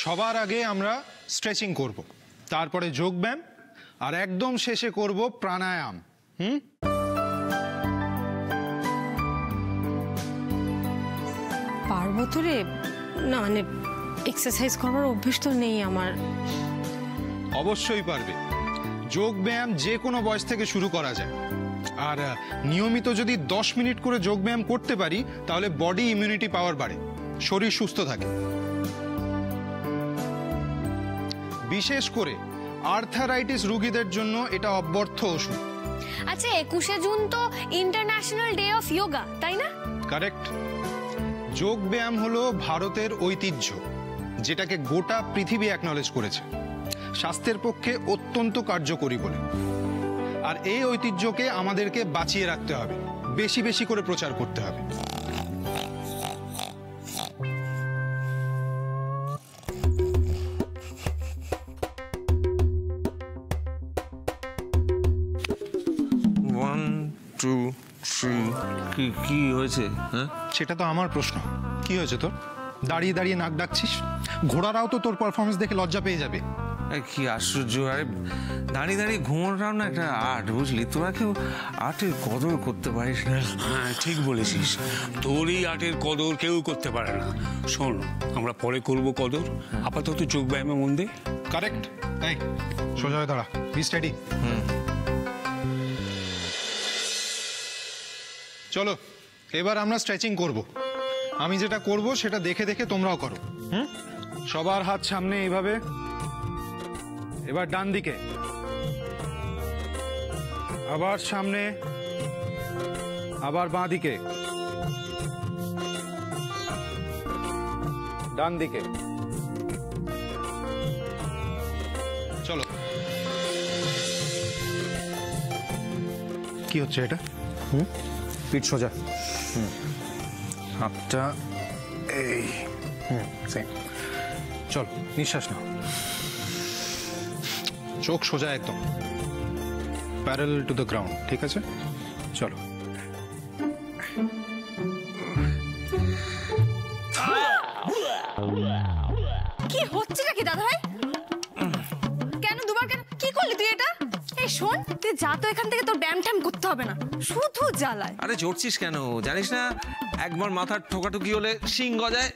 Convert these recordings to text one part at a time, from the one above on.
সবার আগে আমরা স্ট্রেচিং করব, তারপরে যোগব্যায়াম, আর একদম শেষে করব প্রাণায়াম। পারবো তো রে? না মানে এক্সারসাইজ করার অভ্যেস তো নেই আমার। অবশ্যই পারবে। যোগব্যায়াম যে কোনো বয়স থেকে শুরু করা যায়, আর নিয়মিত যদি 10 মিনিট করে যোগব্যায়াম করতে পারি তাহলে বডি ইমিউনিটি পাওয়ার বাড়ে, শরীর সুস্থ থাকে। বিশেষ করে আর্থারাইটিস রোগীদের জন্য এটা অব্যর্থ ওষুধ। আচ্ছা, 21শে জুন তো ইন্টারন্যাশনাল ডে অফ যোগা, তাই না? কারেক্ট। যোগব্যায়াম হলো ভারতের ঐতিহ্য, যেটাকে গোটা পৃথিবী অ্যাকনলেজ করেছে স্বাস্থ্যের পক্ষে অত্যন্ত কার্যকরী বলে। আর এই ঐতিহ্যকে আমাদেরকে বাঁচিয়ে রাখতে হবে, বেশি বেশি করে প্রচার করতে হবে। কি হয়েছে? হ্যাঁ, সেটা তো আমার প্রশ্ন। কি হয়েছে তোর? দাঁড়িয়ে দাঁড়িয়ে নাক ডাকছিস। ঘোড়ারাও তো তোর পারফরমেন্স দেখে লজ্জা পেয়ে যাবে। কি আশ্চর্য! আরে দাঁড়িয়ে দাঁড়িয়ে ঘুমানোটাও না একটা আর্ট, বুঝলি? তোরা কেউ আর্টের কদর করতে পারিস না। হ্যাঁ, ঠিক বলেছিস। তোর এই আর্টের কদর কেউ করতে পারে না। শোন, আমরা পরে করব কদর, আপাতত যোগব্যায়ামে মন দে। কারেক্ট। এই সোজা হয়ে দাঁড়া, বি স্টেডি। চলো এবার আমরা স্ট্রেচিং করব। আমি যেটা করব সেটা দেখে দেখে তোমরাও করো। সবার হাত সামনে এইভাবে। এবার ডান দিকে, আবার সামনে, আবার বাঁ দিকে, ডান দিকে। চলো। কি হচ্ছে এটা? পিঠ সোজা, হাতটা এই, সেম। চল, নিঃশ্বাস নাও। চোখ সোজা একদম, প্যারালাল টু দ্য গ্রাউন্ড। ঠিক আছে, চলো। কি হচ্ছে নাকি দাদা ভাই? কেন দুবার কেন? কি করলি তুই এটা? এই শোন, তুই যা তো এখান থেকে, তোর ব্যায়াম ট্যাম করতে হবে না, শুধু জ্বালায়। আরে জড়ছিস কেন? জানিস না একবার মাথার ঠোকাঠুকি হলে শিং গজায়?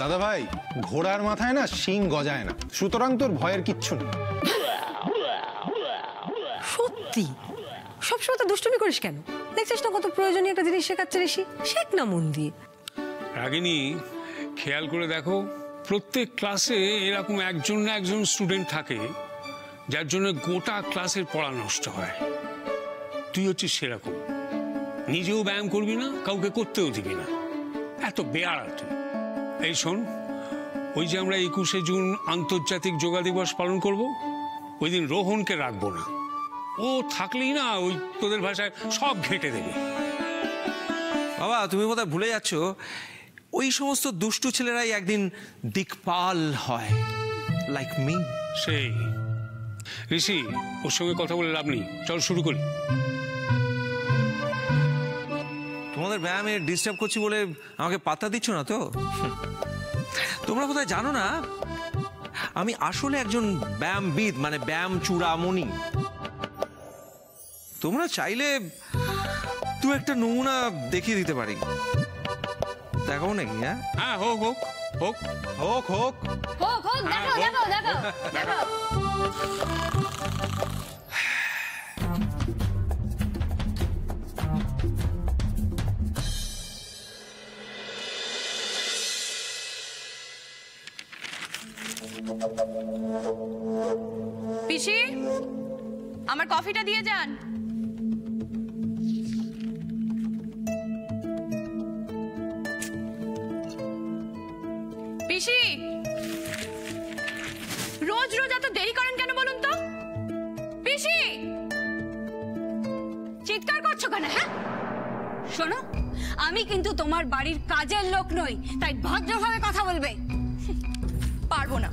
দাদা ভাই, ঘোড়ার মাথায় না শিং গজায় না, সুতরাং তোর ভয়ের কিচ্ছু নেই। সত্যি সবসময় তো দুষ্টুমি করিস কেন? দেখছিস না কত প্রয়োজনীয় একটা জিনিস শেখাচ্ছে ঋষি, শেখ না মন দিয়ে। রাগিনী, খেয়াল করে দেখো, প্রত্যেক ক্লাসে এরকম একজন না একজন স্টুডেন্ট থাকে যার জন্য গোটা ক্লাসের পড়া নষ্ট হয়। তুই হচ্ছিস সেরকম। নিজেও ব্যায়াম করবি না, কাউকে করতেও দিবি না, এত বেয়ারা তুই। এই শোন, ওই যে আমরা 21শে জুন আন্তর্জাতিক যোগা দিবস পালন করব, ওই দিন রোহনকে রাখবো না। ও থাকলেই না ওই তোদের ভাষায় সব ঘেঁটে দেবে। বাবা, তুমি বোধহয় ভুলে যাচ্ছ, ওই সমস্ত দুষ্টু ছেলেরাই একদিন দিকপাল হয়, লাইক মি। সেই ঋষি, ওর সঙ্গে কথা বলে লাভ নেই, চল শুরু করি। তোমাদের ব্যায়ামে ডিস্টার্ব করছি বলে আমাকে পাত্তা দিচ্ছ না তো? তোমরা কোথায় জানো না আমি আসলে একজন ব্যায়ামবিদ, মানে ব্যায়াম চূড়ামণি। তোমরা চাইলে তুই একটা নমুনা দেখিয়ে দিতে পারি, দেখাবো নাকি? হ্যাঁ, হোক হোক হোক হোক হোক হোক হোক, দেখাও দেখাও দেখাও দেখাও। পিসি, আমার কফিটা দিয়ে যান। পিসি, রোজ রোজ এত দেরি করেন কেন বলুন তো? পিসি, চিৎকার করছো কেন? হ্যাঁ শোনো, আমি কিন্তু তোমার বাড়ির কাজের লোক নই, তাই ভদ্রভাবে কথা বলবে। পারবো না,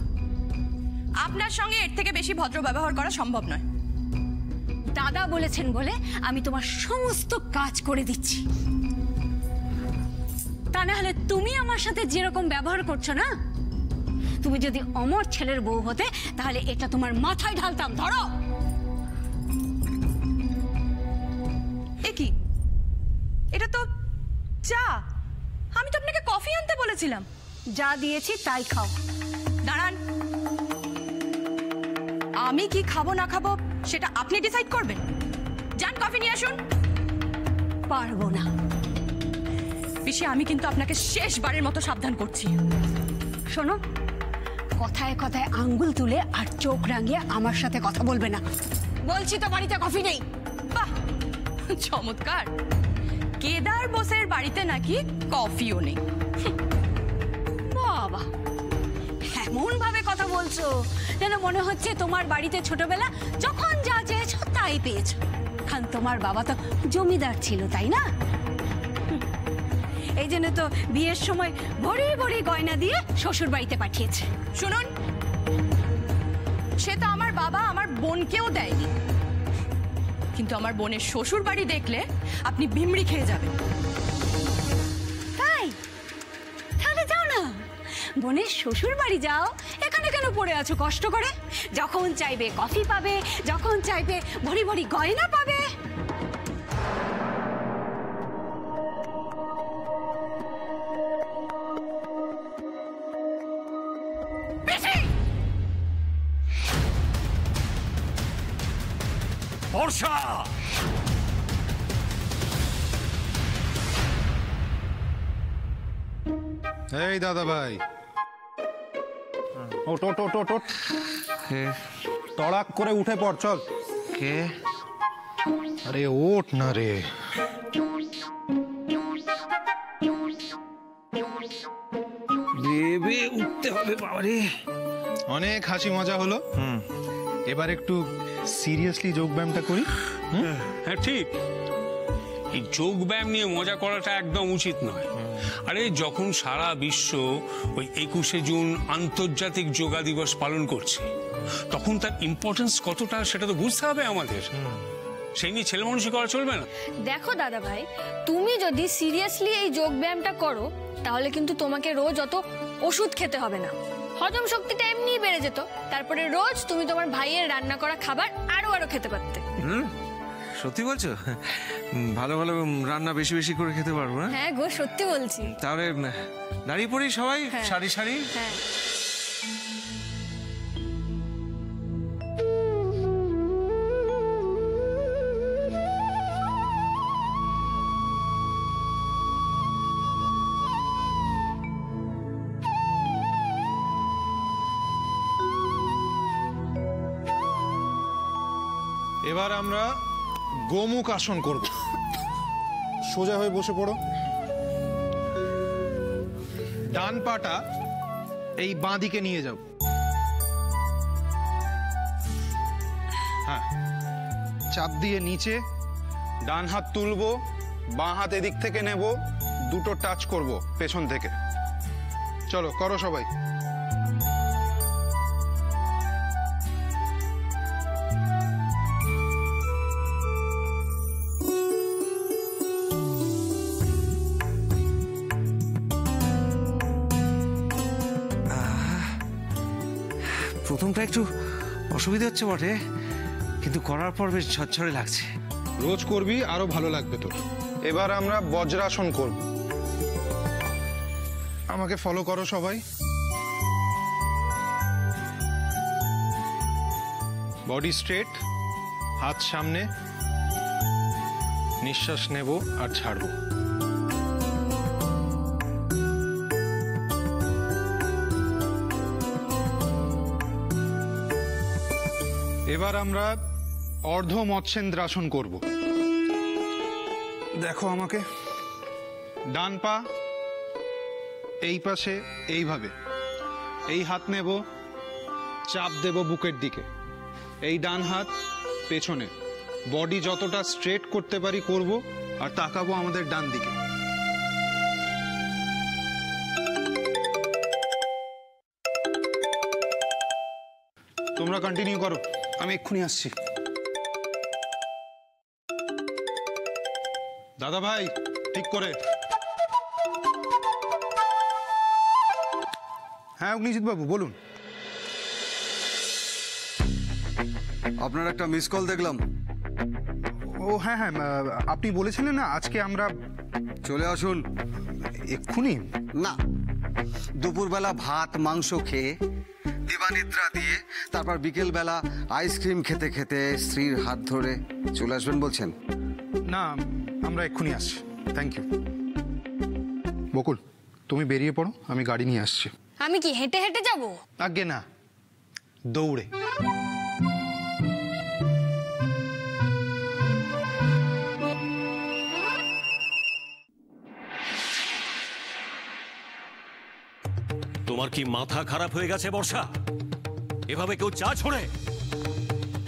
আপনার সঙ্গে এর থেকে বেশি ভদ্র ব্যবহার করা সম্ভব নয়। দাদা বলেছেন বলে আমি তোমার সমস্ত কাজ করে দিচ্ছি, তা না হলে তুমি আমার সাথে যেরকম ব্যবহার করছো না, তুমি যদি অমর ছেলের বউ হতে তাহলে এটা তোমার মাথায় ঢালতাম। ধরো। এ কি, এটা তো চা। আমি তো আপনাকে কফি আনতে বলেছিলাম। যা দিয়েছি তাই খাও। দাঁড়ান, আমি কি খাবো না খাবো সেটা আপনি ডিসাইড করবেন। যান কফি নিয়ে আসুন। পারবো না। পিসি, আমি কিন্তু আপনাকে শেষবারের মতো সাবধান করছি। শোনো, কথায় কথায় আঙ্গুল তুলে আর চোখ রাঙিয়ে আমার সাথে কথা বলবে না। বলছি তো বাড়িতে কফি নেই। বাহ, চমৎকার। কেদার বোসের বাড়িতে নাকি কফিও নেই। বাবা, এমন ভাবে কথা বলছো যেন মনে হচ্ছে তোমার বাড়িতে ছোটবেলা যখন যা চেয়েছো তাই পেয়েছো। কারণ তোমার বাবা তো জমিদার ছিল, তাই না? এই জন্য তো বিয়ের সময় ভরি ভরি গয়না দিয়ে শ্বশুর বাড়িতে পাঠিয়েছে। শুনুন, সে তো আমার বাবা আমার বোনকেও দেয়নি, কিন্তু আমার বোনের শ্বশুর বাড়ি দেখলে আপনি ভিমড়ি খেয়ে যাবেন। তাই? তাহলে যাও না, বোনের শ্বশুর বাড়ি যাও। এখানে কেন পড়ে আছো কষ্ট করে? যখন চাইবে কফি পাবে, যখন চাইবে ভরি ভরি গয়না পাবে। বর্ষা, এই দাদা ভাই, ওট ওট ওট ওট ওট। কে? তড়াক করে উঠে পড়, চল। কে? আরে ওঠ না রে। বেবে উঠতে হবে বাবারে। অনেক হাসি মজা হলো, এবার একটু সিরিয়াসলি যোগ ব্যায়ামটা করি। হ্যাঁ ঠিক, এই যোগ ব্যায়াম নিয়ে মজা করাটা একদম উচিত নয়। আরে যখন সারা বিশ্ব ওই 21শে জুন আন্তর্জাতিক যোগা দিবস পালন করছে, তখন তার ইম্পর্টেন্স কতটা সেটা তো বুঝতে হবে আমাদের। সেই নিয়ে ছেলে মানুষই করা চলবে না। দেখো দাদা ভাই, তুমি যদি সিরিয়াসলি এই যোগ ব্যায়ামটা করো তাহলে কিন্তু তোমাকে রোজ অত ওষুধ খেতে হবে না। হজম শক্তিটা এমনিই বেড়ে যেত। তারপরে রোজ তুমি তোমার ভাইয়ের রান্না করা খাবার আরো আরো খেতে পারতে। সত্যি বলছো? ভালো ভালো রান্না বেশি বেশি করে খেতে পারবো না? হ্যাঁ গো, সত্যি বলছি। তাহলে দাঁড়িয়ে পড়ি সবাই সারি সারি। হ্যাঁ। এবার আমরা গোমুখ আসন করব। সোজা হয়ে বসে পড়ো। ডান পাটা এই বাঁ দিকে নিয়ে যাও। হ্যাঁ, চাপ দিয়ে নিচে। ডান হাত তুলবো, বাঁ হাত এদিক থেকে নেব, দুটো টাচ করব পেছন থেকে। চলো করো সবাই। প্রথমটা একটু অসুবিধা হচ্ছে বটে, কিন্তু করার পর বেশ ঝরঝরে লাগছে। রোজ করবি আরো ভালো লাগবে তোর। এবার আমরা বজ্রাসন করব। আমাকে ফলো করো সবাই। বডি স্ট্রেট, হাত সামনে, নিঃশ্বাস নেব আর ছাড়ব। এবার আমরা অর্ধ মৎস্যেন্দ্রাসন করব। দেখো আমাকে। ডান পা এই পাশে এইভাবে, এই হাত নেব, চাপ দেব বুকের দিকে, এই ডান হাত পেছনে। বডি যতটা স্ট্রেট করতে পারি করব, আর তাকাবো আমাদের ডান দিকে। তোমরা কন্টিনিউ করো, আমি এক্ষুনি আসছি। দাদা ভাই ঠিক করে। হ্যাঁ অগ্নিজিৎ বাবু বলুন। আপনার একটা মিস কল দেখলাম। ও হ্যাঁ হ্যাঁ, আপনি বলেছিলেন না আজকে আমরা চলে আসুন। এক্ষুনি? না, দুপুরবেলা ভাত মাংস খেয়ে দিবানিদ্রা দিয়ে তারপর বিকেলবেলা আইসক্রিম খেতে খেতে স্ত্রীর হাত ধরে চলে আসবেন বলছেন? না, আমরা এক্ষুনি আসছি। Thank you. বকুল তুমি বেরিয়ে পড়ো, আমি গাড়ি নিয়ে আসছি। আমি কি হেঁটে হেঁটে যাব? আগে না, দৌড়ে। তোমার কি মাথা খারাপ হয়ে গেছে বর্ষা? এভাবে কেউ চা ছোড়ে?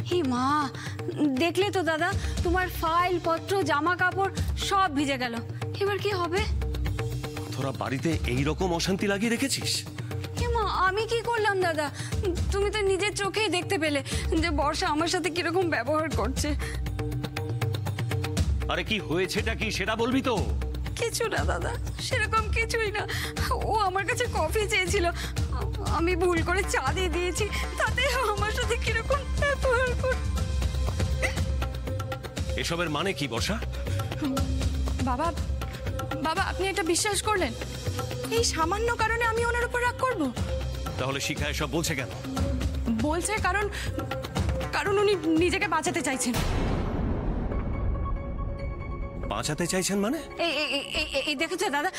হে মা, দেখলে তো দাদা, তোমার ফাইল পত্র জামা কাপড় সব ভিজে গেল। এবার কি হবে? তোরা বাড়িতে এই রকম অশান্তি লাগিয়ে রেখেছিস? হে মা, আমি কি করলাম দাদা? তুমি তো নিজের চোখেই দেখতে পেলে যে বর্ষা আমার সাথে কিরকম ব্যবহার করছে। আরে কি হয়েছেটা কি সেটা বলবি তো? কিছু না দাদা, সেরকম কিছুই না। ও আমার কাছে কফি চেয়েছিল, আমি ভুল করে চা দিয়ে দিয়েছি, তাতে আমার সাথে কিরকম ব্যবহার করছে। এসবের মানে কি বর্ষা? বাবা, বাবা আপনি এটা বিশ্বাস করলেন? এই সামান্য কারণে আমি ওনার উপর রাগ করব? তাহলে শিখা এসব বলছে কেন? বলছে কারণ উনি নিজেকে বাঁচাতে চাইছেন। বাঁচাতে চাইছেন মানে? এই দেখেছো দাদা,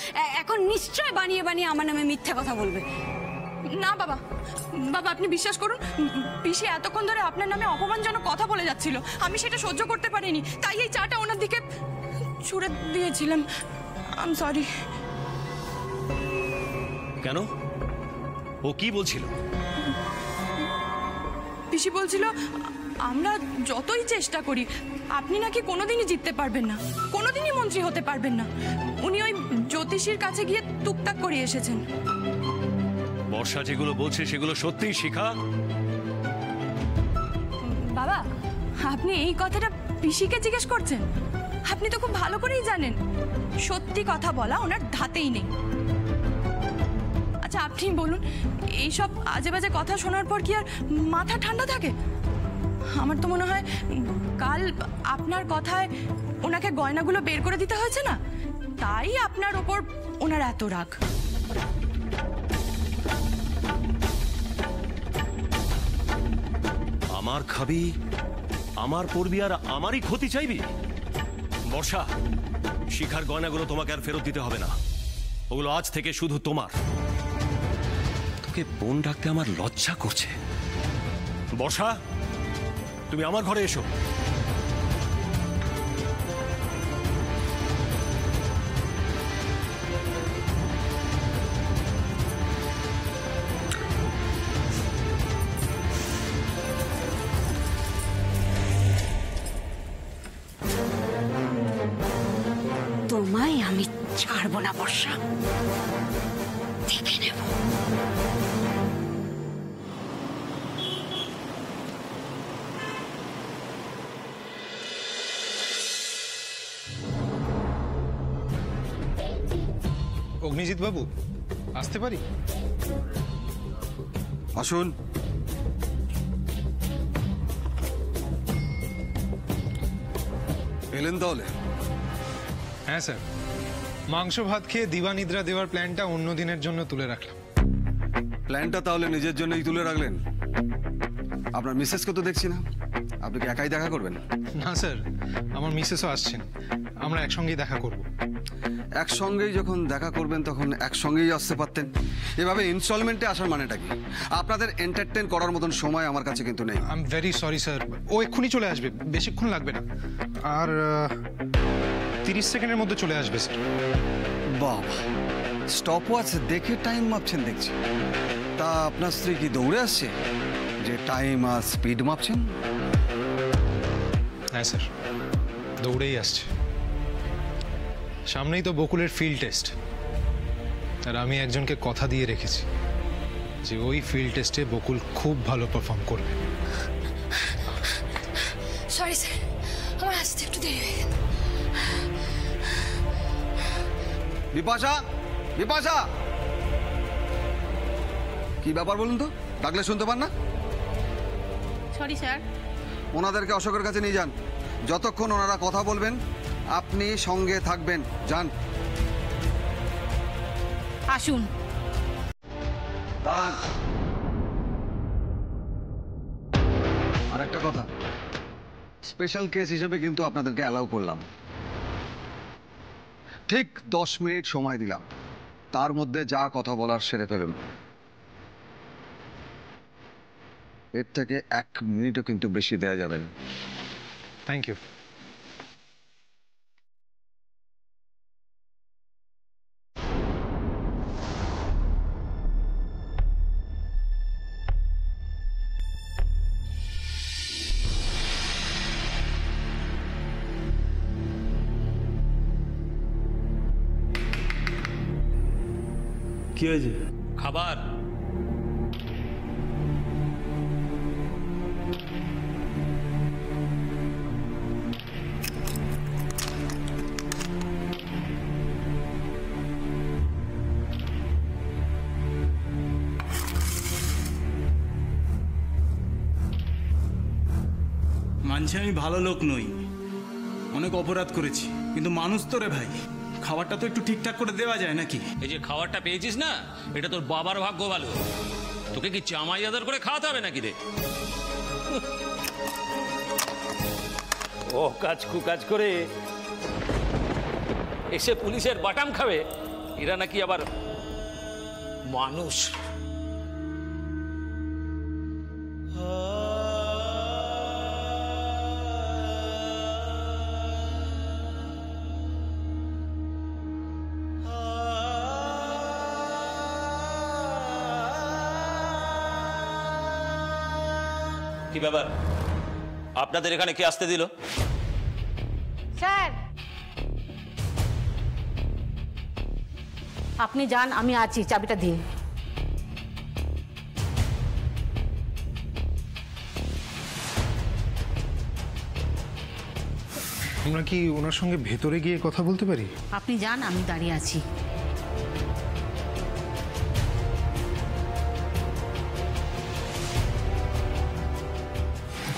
এখন নিশ্চয় বানিয়ে বানিয়ে আমার নামে মিথ্যা কথা বলবে। না বাবা, বাবা আপনি বিশ্বাস করুন, পিসি এতক্ষণ ধরে আপনার নামে অপমানজনক কথা বলে যাচ্ছিল, আমি সেটা সহ্য করতে পারিনি, তাই এই চাটা ওনার দিকে ছুঁড়ে দিয়েছিলাম। I am sorry. কেন? ও কি বলছিল? পিসি বলছিল আমরা যতই চেষ্টা করি আপনি নাকি কোনোদিনই জিততে পারবেন না, কোনোদিনই মন্ত্রী হতে পারবেন না। উনি ওই জ্যোতিষীর কাছে গিয়ে টুকটাক করে এসেছেন। বর্ষা যেগুলো বলছে সেগুলো সত্যিই শিখা? বাবা আপনি এই কথাটা পিসিকে জিজ্ঞেস করছেন? আপনি তো খুব ভালো করেই জানেন সত্যি কথা বলা ওনার ধাতেই নেই। আচ্ছা আপনি বলুন, এইসব আজে বাজে কথা শোনার পর কি আর মাথা ঠান্ডা থাকে? আমার তো মনে হয় কাল আপনার কথায় ওনাকে গয়নাগুলো বের করে দিতে হয়েছে না, তাই আপনার ওপর ওনার এত রাগ। আমার খাবি, আমার পড়বি, আর আমারই ক্ষতি চাইবি? বর্ষা, শিখার গয়নাগুলো তোমাকে আর ফেরত দিতে হবে না, ওগুলো আজ থেকে শুধু তোমার। তোকে বোন ডাকতে আমার লজ্জা করছে। বর্ষা, তুমি আমার ঘরে এসো। তোমায় আমি ছাড়বো না বর্ষা, দেখে নেব। অগ্নিজিৎ বাবু আসতে পারি? আসুন। এলেন তাহলে? হ্যাঁ স্যার, মাংস ভাত খেয়ে দিবানিদ্রা দেওয়ার প্ল্যানটা অন্য দিনের জন্য তুলে রাখলাম। প্ল্যানটা তাহলে নিজের জন্যই তুলে রাখলেন? আপনার মিসেসকে তো দেখছি না, আপনি কি একাই দেখা করবেন? না স্যার, আমার মিসেসও আসছেন, আমরা একসঙ্গেই দেখা করব। একসঙ্গেই যখন দেখা করবেন তখন একসঙ্গেই আসতে পারতেন। এভাবে ইনস্টলমেন্টে আসার মানেটা কি? আপনাদের এন্টারটেইন করার মতন সময় আমার কাছে কিন্তু নেই। I am very sorry sir, ও এক্ষুনি চলে আসবে, বেশিক্ষণ লাগবে না, আর 30 সেকেন্ডের মধ্যে চলে আসবে স্যার। বাবা, স্টপ ওয়াচ দেখে টাইম মাপছেন দেখছি। তা আপনার স্ত্রী কি দৌড়ে আসছে যে টাইম আর স্পিড মাপছেন? হ্যাঁ স্যার, দৌড়েই আসছে। সামনেই তো বকুলের ফিল্ড টেস্ট, আর আমি একজনকে কথা দিয়ে রেখেছি যে ওই ফিল্ড টেস্টে বকুল খুব ভালো পারফর্ম করবে। সরি স্যার, আমার আসতে একটু দেরি হয়ে গেল। বিপাশা, বিপাশা! কি ব্যাপার বলুন তো? ডাকলে শুনতে পান না? Sorry sir. ওনাদেরকে অশোকের কাছে নিয়ে যান। যতক্ষণ ওনারা কথা বলবেন আপনি সঙ্গে থাকবেন। যান। আসুন। আর একটা কথা, স্পেশাল কেস হিসেবে কিন্তু আপনাদেরকে অ্যালাউ করলাম। ঠিক 10 মিনিট সময় দিলাম, তার মধ্যে যা কথা বলার সেরে ফেলুন। এর থেকে 1 মিনিটও কিন্তু বেশি দেওয়া যাবে না। Thank you. কি হয়েছে? খাবার। মানছি আমি ভালো লোক নই, অনেক অপরাধ করেছি, কিন্তু মানুষ তো রে ভাই, খাবারটা তো একটু ঠিকঠাক করে দেওয়া যায় নাকি? এই যে খাবারটা পেয়েছিস না, এটা তোর বাবার ভাগ্য ভালো। তোকে কি জামাই আদর করে খাওয়াতে হবে নাকি রে? ও কাজ কুকাজ করে এসে পুলিশের বাটাম খাবে, এরা নাকি আবার মানুষ। কি ব্যাপার, আপনাদের এখানে কে আসতে দিল? স্যার আপনি যান, আমি আছি, চাবিটা দিন। আমরা কি ওনার সঙ্গে ভেতরে গিয়ে কথা বলতে পারি? আপনি যান, আমি দাঁড়িয়ে আছি।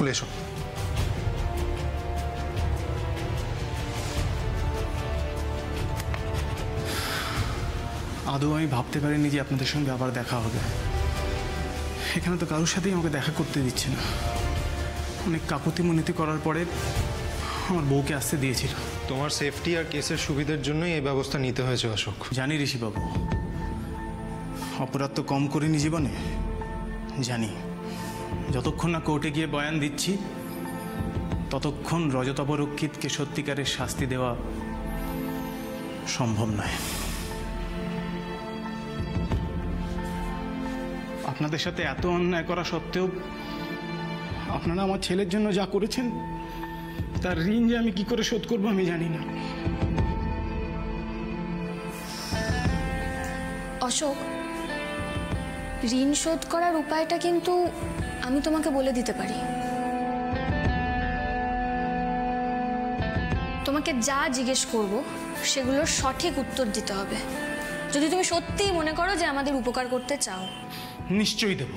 বলে এসো। আদৌ আমি ভাবতে পারিনি যে আপনাদের সঙ্গে আবার দেখা হবে। এখানে তো কারোর সাথেই আমাকে দেখা করতে দিচ্ছে না। অনেক কাকুতি মিনতি করার পরে আমার বউকে আসতে দিয়েছিল। তোমার সেফটি আর কেসের সুবিধার জন্যই এই ব্যবস্থা নিতে হয়েছে অশোক। জানি ঋষিবাবু, অপরাধ তো কম করিনি জীবনে, জানি। যতক্ষণ না কোর্টে গিয়ে বয়ান দিচ্ছি ততক্ষণ রজত অবরক্ষিতকে সত্যিকারের শাস্তি দেওয়া সম্ভব নয়। আপনাদের সাথে এত অন্যায় করা সত্ত্বেও আপনারা আমার ছেলের জন্য যা করেছেন তার ঋণ যে আমি কি করে শোধ করবো আমি জানি না। অশোক, ঋণ শোধ করার উপায়টা কিন্তু আমি তোমাকে বলে দিতে পারি। তোমাকে যা জিজ্ঞেস করব সেগুলোর সঠিক উত্তর দিতে হবে, যদি তুমি সত্যিই মনে করো যে আমাদের উপকার করতে চাও। নিশ্চয়ই দেব।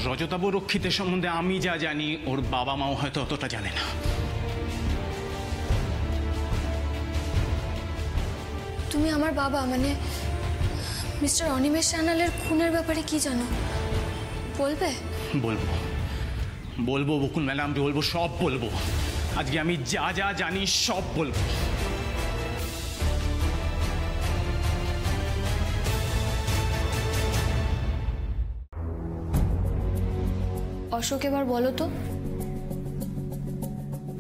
রজতাব রক্ষিতের সম্বন্ধে আমি যা জানি ওর বাবা মাও হয়তো অতটা জানে না। তুমি আমার বাবা মানে মিস্টার অনিমেষ সান্যালের খুনের ব্যাপারে কি জানো বলবে? বলবো বলবো বকুল ম্যাডাম, বলবো, সব বলবো। আজকে আমি যা যা জানি সব বলবো। অশোক, এবার বলো তো,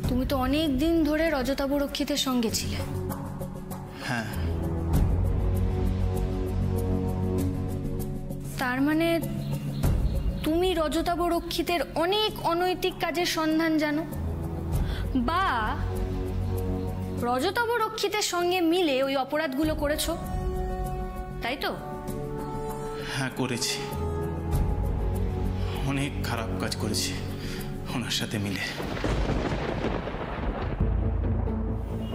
তুমি তো অনেক দিন ধরে রজতাব রক্ষিতের সঙ্গে ছিলে। হ্যাঁ। তার মানে তুমি রজতাব রক্ষিতের অনেক অনৈতিক কাজের সন্ধান জানো, বা রজতাব রক্ষিতের সঙ্গে মিলে ওই অপরাধগুলো করেছো, তাই তো? হ্যাঁ, করেছি। অনেক খারাপ কাজ করেছি ওনার সাথে মিলে।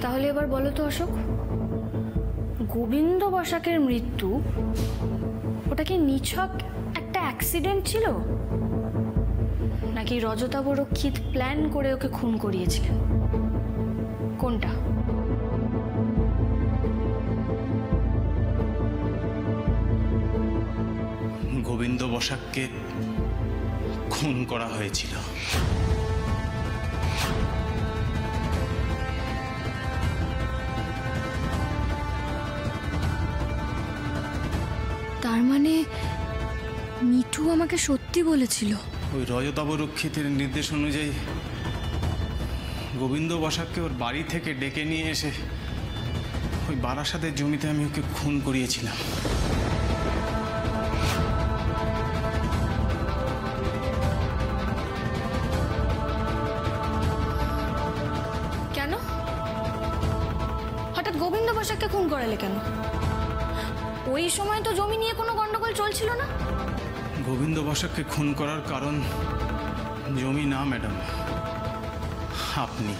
তাহলে এবার বলো তো অশোক, গোবিন্দ বসাকের মৃত্যু ওটা কি নিছক একটা অ্যাক্সিডেন্ট ছিল, নাকি রজতাবরক্ষিত প্ল্যান করে ওকে খুন করিয়েছিলেন? কোনটা? গোবিন্দ বসাককে খুন করা হয়েছিল। তার মানে মিঠু আমাকে সত্যি বলেছিল? ওই রজতাবরক্ষিতের নির্দেশ অনুযায়ী গোবিন্দ বসাককে ওর বাড়ি থেকে ডেকে নিয়ে এসে ওই বারাসাতের জমিতে আমি ওকে খুন করিয়েছিলাম। কেন? হঠাৎ গোবিন্দ বসাককে খুন করালে কেন? ওই সময় তো জমি নিয়ে কোনো গন্ডগোল চলছিল না। গোবিন্দ বসাককে খুন করার কারণ জমি না ম্যাডাম, আপনি।